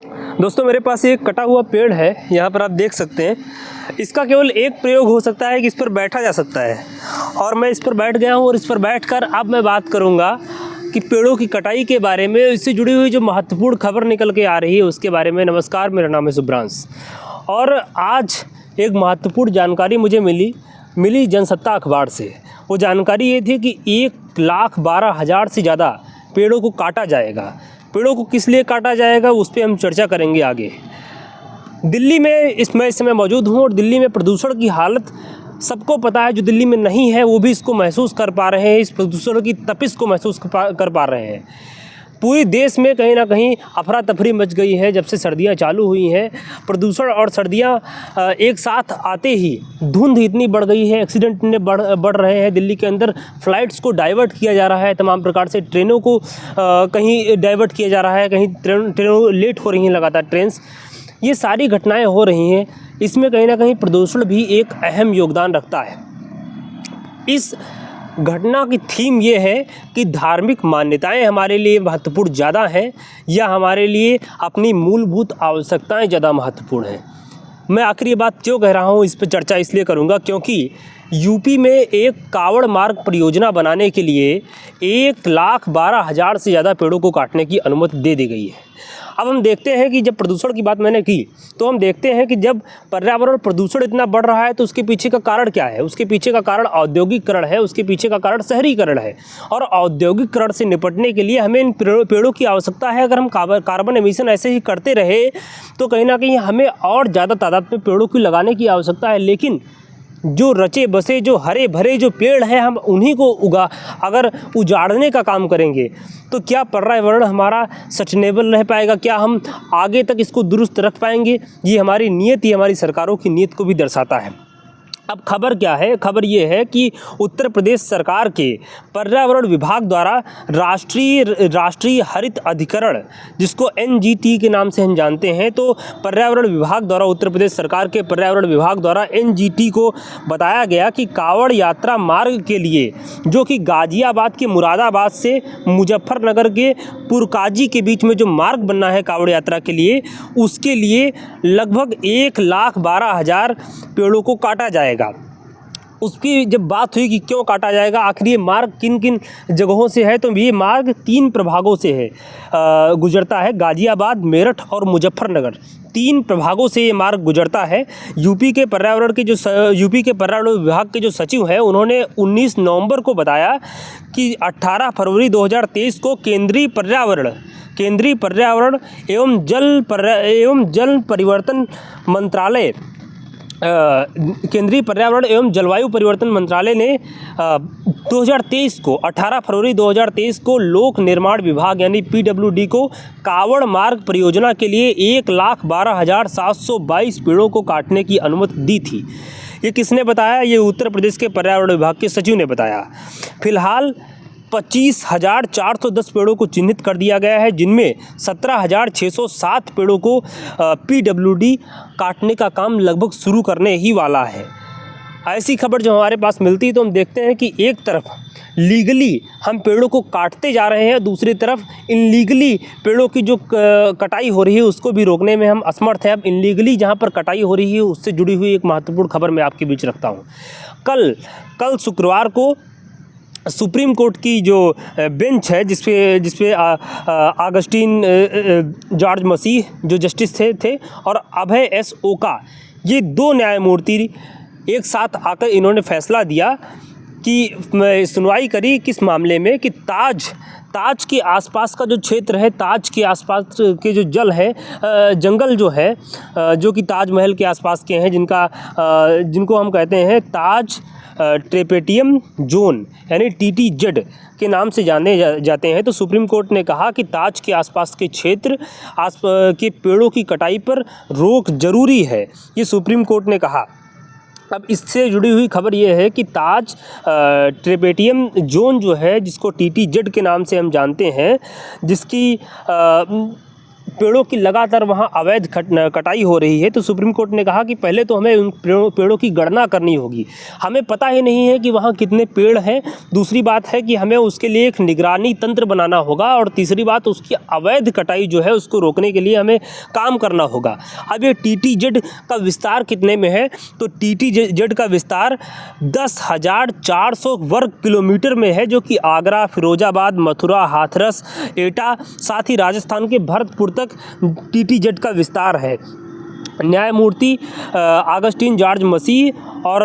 दोस्तों मेरे पास एक कटा हुआ पेड़ है, यहाँ पर आप देख सकते हैं। इसका केवल एक प्रयोग हो सकता है कि इस पर बैठा जा सकता है, और मैं इस पर बैठ गया हूँ और इस पर बैठकर अब मैं बात करूँगा कि पेड़ों की कटाई के बारे में, इससे जुड़ी हुई जो महत्वपूर्ण खबर निकल के आ रही है उसके बारे में। नमस्कार, मेरा नाम है शुभ्रांश और आज एक महत्वपूर्ण जानकारी मुझे मिली जनसत्ता अखबार से। वो जानकारी ये थी कि 1,12,000 से ज़्यादा पेड़ों को काटा जाएगा। पेड़ों को किस लिए काटा जाएगा उस पर हम चर्चा करेंगे आगे। दिल्ली में इस समय मौजूद हूँ और दिल्ली में प्रदूषण की हालत सबको पता है। जो दिल्ली में नहीं है वो भी इसको महसूस कर पा रहे हैं, इस प्रदूषण की तपिश को महसूस कर पा रहे हैं। पूरे देश में कहीं ना कहीं अफरा तफरी मच गई है जब से सर्दियां चालू हुई हैं। प्रदूषण और सर्दियां एक साथ आते ही धुंध इतनी बढ़ गई है, एक्सीडेंट ने बढ़ रहे हैं। दिल्ली के अंदर फ़्लाइट्स को डाइवर्ट किया जा रहा है, तमाम प्रकार से ट्रेनों को कहीं डाइवर्ट किया जा रहा है, कहीं ट्रेनों लेट हो रही हैं लगातार ट्रेन्स। ये सारी घटनाएँ हो रही हैं, इसमें कहीं ना कहीं प्रदूषण भी एक अहम योगदान रखता है। इस घटना की थीम ये है कि धार्मिक मान्यताएं हमारे लिए महत्वपूर्ण ज़्यादा हैं या हमारे लिए अपनी मूलभूत आवश्यकताएं ज़्यादा महत्वपूर्ण हैं। मैं आखिर ये बात क्यों कह रहा हूँ, इस पर चर्चा इसलिए करूँगा क्योंकि यूपी में एक कावड़ मार्ग परियोजना बनाने के लिए 1,12,000 से ज़्यादा पेड़ों को काटने की अनुमति दे दी गई है। अब हम देखते हैं कि जब प्रदूषण की बात मैंने की तो हम देखते हैं कि जब पर्यावरण प्रदूषण इतना बढ़ रहा है तो उसके पीछे का कारण क्या है। उसके पीछे का कारण औद्योगिकरण है, उसके पीछे का कारण शहरीकरण है। और औद्योगिकरण से निपटने के लिए हमें इन पेड़ों की आवश्यकता है। अगर हम कार्बन एमिशन ऐसे ही करते रहे तो कहीं ना कहीं हमें और ज़्यादा तादाद में पेड़ों की लगाने की आवश्यकता है। लेकिन जो रचे बसे, जो हरे भरे जो पेड़ हैं, हम उन्हीं को अगर उजाड़ने का काम करेंगे तो क्या पर्यावरण हमारा सस्टेनेबल रह पाएगा? क्या हम आगे तक इसको दुरुस्त रख पाएंगे? ये हमारी नीयत, ये हमारी सरकारों की नीयत को भी दर्शाता है। अब खबर क्या है? खबर ये है कि उत्तर प्रदेश सरकार के पर्यावरण विभाग द्वारा राष्ट्रीय हरित अधिकरण, जिसको NGT के नाम से हम जानते हैं, तो पर्यावरण विभाग द्वारा, उत्तर प्रदेश सरकार के पर्यावरण विभाग द्वारा NGT को बताया गया कि कावड़ यात्रा मार्ग के लिए, जो कि गाजियाबाद के मुरादाबाद से मुजफ्फरनगर के पुरकाजी के बीच में जो मार्ग बनना है कावड़ यात्रा के लिए, उसके लिए लगभग 1,12,000 पेड़ों को काटा जाएगा। उसकी जब बात हुई कि क्यों काटा जाएगा, आखिर ये मार्ग किन किन जगहों से है, तो ये मार्ग 3 प्रभागों से है, गुजरता है। गाजियाबाद, मेरठ और मुजफ्फरनगर, 3 प्रभागों से ये मार्ग गुजरता है। यूपी के पर्यावरण विभाग के जो सचिव हैं, उन्होंने 19 नवंबर को बताया कि 18 फरवरी 2023 को केंद्रीय पर्यावरण एवं जल परिवर्तन मंत्रालय, केंद्रीय पर्यावरण एवं जलवायु परिवर्तन मंत्रालय ने 18 फरवरी 2023 को लोक निर्माण विभाग यानी PWD को कावड़ मार्ग परियोजना के लिए 1,12,722 पेड़ों को काटने की अनुमति दी थी। ये किसने बताया? ये उत्तर प्रदेश के पर्यावरण विभाग के सचिव ने बताया। फिलहाल 25,410 पेड़ों को चिन्हित कर दिया गया है, जिनमें 17,607 पेड़ों को PWD काटने का काम लगभग शुरू करने ही वाला है। ऐसी खबर जो हमारे पास मिलती है तो हम देखते हैं कि एक तरफ लीगली हम पेड़ों को काटते जा रहे हैं, दूसरी तरफ इनलीगली पेड़ों की जो कटाई हो रही है उसको भी रोकने में हम असमर्थ हैं। अब इनलीगली जहां पर कटाई हो रही है उससे जुड़ी हुई एक महत्वपूर्ण खबर मैं आपके बीच रखता हूं। कल शुक्रवार को सुप्रीम कोर्ट की जो बेंच है, जिसपे आगस्टीन जॉर्ज मसीह जो जस्टिस थे और अभय S ओका, ये 2 न्यायमूर्ति एक साथ आकर इन्होंने फैसला दिया कि सुनवाई करी किस मामले में कि ताज के आसपास का जो क्षेत्र है, ताज के आसपास के जो जंगल जो है, जो कि ताजमहल के आसपास के हैं, जिनको हम कहते हैं ताज ट्रेपेटियम जोन यानी TTZ के नाम से जाने जाते हैं। तो सुप्रीम कोर्ट ने कहा कि ताज के आसपास के क्षेत्र के पेड़ों की कटाई पर रोक जरूरी है, ये सुप्रीम कोर्ट ने कहा। अब इससे जुड़ी हुई खबर ये है कि ताज ट्रेपेटियम जोन जो है, जिसको TTZ के नाम से हम जानते हैं, जिसकी पेड़ों की लगातार वहाँ अवैध कटाई हो रही है, तो सुप्रीम कोर्ट ने कहा कि पहले तो हमें उन पेड़ों की गणना करनी होगी। हमें पता ही नहीं है कि वहाँ कितने पेड़ हैं। दूसरी बात है कि हमें उसके लिए एक निगरानी तंत्र बनाना होगा, और तीसरी बात उसकी अवैध कटाई जो है उसको रोकने के लिए हमें काम करना होगा। अब ये TTZ का विस्तार कितने में है, तो TTZ का विस्तार 10,400 वर्ग किलोमीटर में है, जो कि आगरा, फिरोजाबाद, मथुरा, हाथरस, एटा, साथ ही राजस्थान के भरतपुर तक TTZ का विस्तार है। न्यायमूर्ति अगस्टिन जॉर्ज मसीह और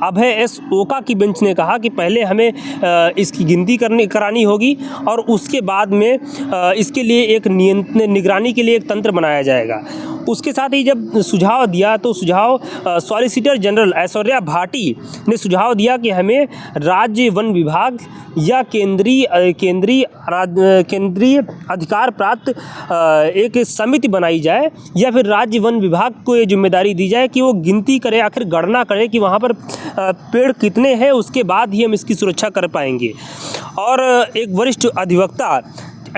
अभय एस ओका की बेंच ने कहा कि पहले हमें इसकी गिनती करानी होगी, और उसके बाद में इसके लिए एक निगरानी के लिए एक तंत्र बनाया जाएगा। उसके साथ ही जब सुझाव दिया, तो सॉलिसिटर जनरल ऐश्वर्या भाटी ने सुझाव दिया कि हमें राज्य वन विभाग या केंद्रीय अधिकार प्राप्त एक समिति बनाई जाए, या फिर राज्य वन विभाग को ये जिम्मेदारी दी जाए कि वो गिनती करे, आखिर गणना करे कि वहाँ पर पेड़ कितने हैं, उसके बाद ही हम इसकी सुरक्षा कर पाएंगे। और एक वरिष्ठ अधिवक्ता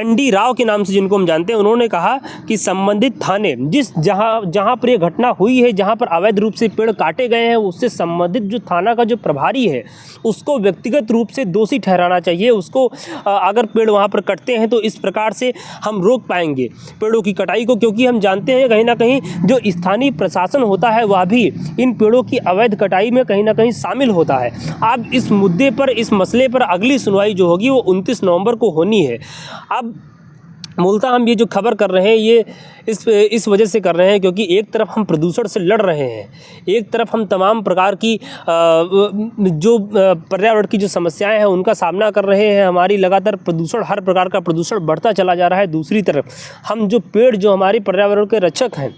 ND राव के नाम से जिनको हम जानते हैं, उन्होंने कहा कि संबंधित थाने जहाँ पर ये घटना हुई है, जहाँ पर अवैध रूप से पेड़ काटे गए हैं, उससे संबंधित जो थाना का जो प्रभारी है उसको व्यक्तिगत रूप से दोषी ठहराना चाहिए। उसको अगर पेड़ वहाँ पर कटते हैं तो इस प्रकार से हम रोक पाएंगे पेड़ों की कटाई को, क्योंकि हम जानते हैं कहीं ना कहीं जो स्थानीय प्रशासन होता है वह भी इन पेड़ों की अवैध कटाई में कहीं ना कहीं शामिल होता है। अब इस मुद्दे पर, इस मसले पर अगली सुनवाई जो होगी वो 29 नवंबर को होनी है। अब मूलतः हम ये जो खबर कर रहे हैं ये इस वजह से कर रहे हैं क्योंकि एक तरफ हम प्रदूषण से लड़ रहे हैं, एक तरफ हम तमाम प्रकार की जो पर्यावरण की जो समस्याएं हैं उनका सामना कर रहे हैं। हमारी लगातार प्रदूषण, हर प्रकार का प्रदूषण बढ़ता चला जा रहा है। दूसरी तरफ हम जो पेड़, जो हमारे पर्यावरण के रक्षक हैं,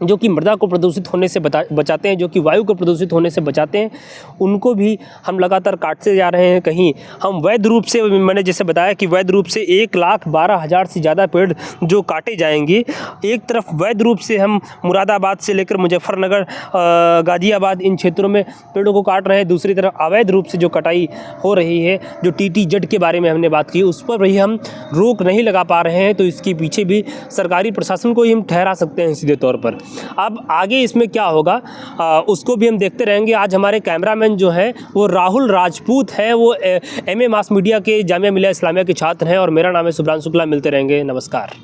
जो कि मृदा को प्रदूषित होने से बचाते हैं, जो कि वायु को प्रदूषित होने से बचाते हैं, उनको भी हम लगातार काटते जा रहे हैं। कहीं हम वैध रूप से, मैंने जैसे बताया कि वैध रूप से 1,12,000 से ज़्यादा पेड़ जो काटे जाएंगे। एक तरफ वैध रूप से हम मुरादाबाद से लेकर मुजफ्फरनगर, गाज़ियाबाद, इन क्षेत्रों में पेड़ों को काट रहे हैं। दूसरी तरफ अवैध रूप से जो कटाई हो रही है, जो TTZ के बारे में हमने बात की, उस पर भी हम रोक नहीं लगा पा रहे हैं। तो इसके पीछे भी सरकारी प्रशासन को ही हम ठहरा सकते हैं सीधे तौर पर। अब आगे इसमें क्या होगा उसको भी हम देखते रहेंगे। आज हमारे कैमरामैन जो हैं वो राहुल राजपूत हैं, वो MA मास मीडिया के जामिया मिलिया इस्लामिया के छात्र हैं, और मेरा नाम है सुब्रान शुक्ला। मिलते रहेंगे, नमस्कार।